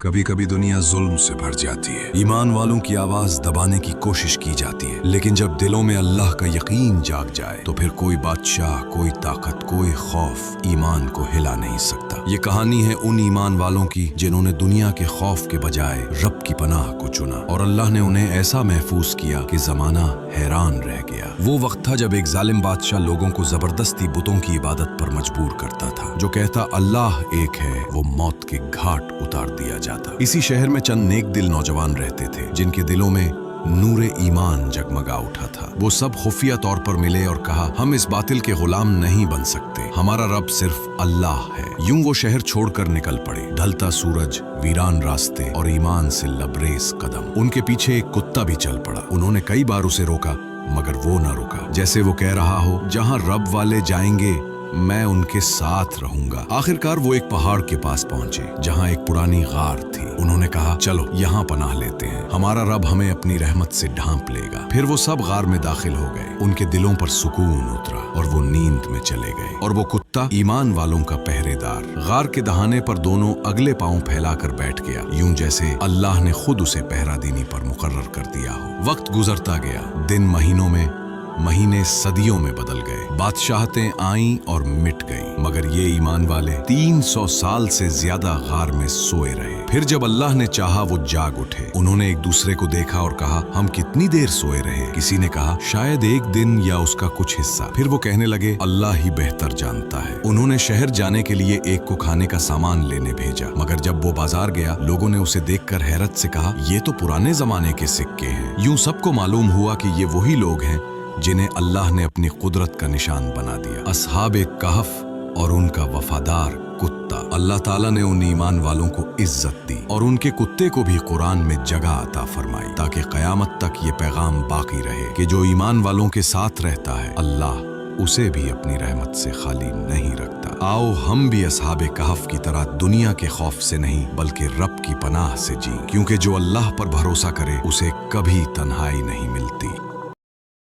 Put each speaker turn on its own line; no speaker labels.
कभी कभी दुनिया जुल्म से भर जाती है, ईमान वालों की आवाज दबाने की कोशिश की जाती है, लेकिन जब दिलों में अल्लाह का यकीन जाग जाए तो फिर कोई बादशाह, कोई ताकत, कोई खौफ ईमान को हिला नहीं सकता। ये कहानी है उन ईमान वालों की जिन्होंने दुनिया के खौफ के बजाय रब की पनाह को चुना और अल्लाह ने उन्हें ऐसा महफूज किया कि जमाना हैरान रह गया। वो वक्त था जब एक जालिम बादशाह लोगों को जबरदस्ती बुतों की इबादत पर मजबूर करता था। जो कहता अल्लाह एक है वो मौत के घाट उतार दिया जाता। इसी शहर में चंद नेक दिल नौजवान रहते थे जिनके दिलों में नूरे ईमान जगमगा उठा था। वो सब खुफिया तौर पर मिले और कहा, हम इस बातिल के गुलाम नहीं बन सकते, हमारा रब सिर्फ अल्लाह है। यूं वो शहर छोड़कर निकल पड़े। ढलता सूरज, वीरान रास्ते और ईमान से लबरेज कदम। उनके पीछे एक कुत्ता भी चल पड़ा। उन्होंने कई बार उसे रोका मगर वो न रुका, जैसे वो कह रहा हो जहां रब वाले जाएंगे मैं उनके साथ रहूंगा। आखिरकार वो एक पहाड़ के पास पहुंचे जहां एक पुरानी गार थी। उन्होंने कहा, चलो यहाँ पनाह लेते हैं, हमारा रब हमें अपनी रहमत से ढांप लेगा। फिर वो सब गार में दाखिल हो गए। उनके दिलों पर सुकून उतरा और वो नींद में चले गए। और वो कुत्ता ईमान वालों का पहरेदार गार के दहाने पर दोनों अगले पांव फैलाकर बैठ गया, यूं जैसे अल्लाह ने खुद उसे पहरा देने पर मुकर्रर कर दिया हो। वक्त गुजरता गया, दिन महीनों में, महीने सदियों में बदल गए। बादशाहतें आईं और मिट गईं, मगर ये ईमान वाले 300 साल से ज्यादा गार में सोए रहे। फिर जब अल्लाह ने चाहा वो जाग उठे। उन्होंने एक दूसरे को देखा और कहा, हम कितनी देर सोए रहे। किसी ने कहा, शायद एक दिन या उसका कुछ हिस्सा। फिर वो कहने लगे, अल्लाह ही बेहतर जानता है। उन्होंने शहर जाने के लिए एक को खाने का सामान लेने भेजा, मगर जब वो बाजार गया लोगों ने उसे देखकर हैरत से कहा, ये तो पुराने जमाने के सिक्के हैं। यूं सबको मालूम हुआ कि ये वही लोग हैं जिन्हें अल्लाह ने अपनी कुदरत का निशान बना दिया। अस्हाबे कहफ और उनका वफादार कुत्ता। अल्लाह ताला ने उन ईमान वालों को इज्जत दी और उनके कुत्ते को भी कुरान में जगह अता फरमाई, ताकि कयामत तक ये पैगाम बाकी रहे कि जो ईमान वालों के साथ रहता है अल्लाह उसे भी अपनी रहमत से खाली नहीं रखता। आओ हम भी अस्हाबे कहफ की तरह दुनिया के खौफ से नहीं बल्कि रब की पनाह से जी, क्योंकि जो अल्लाह पर भरोसा करे उसे कभी तन्हाई नहीं मिलती।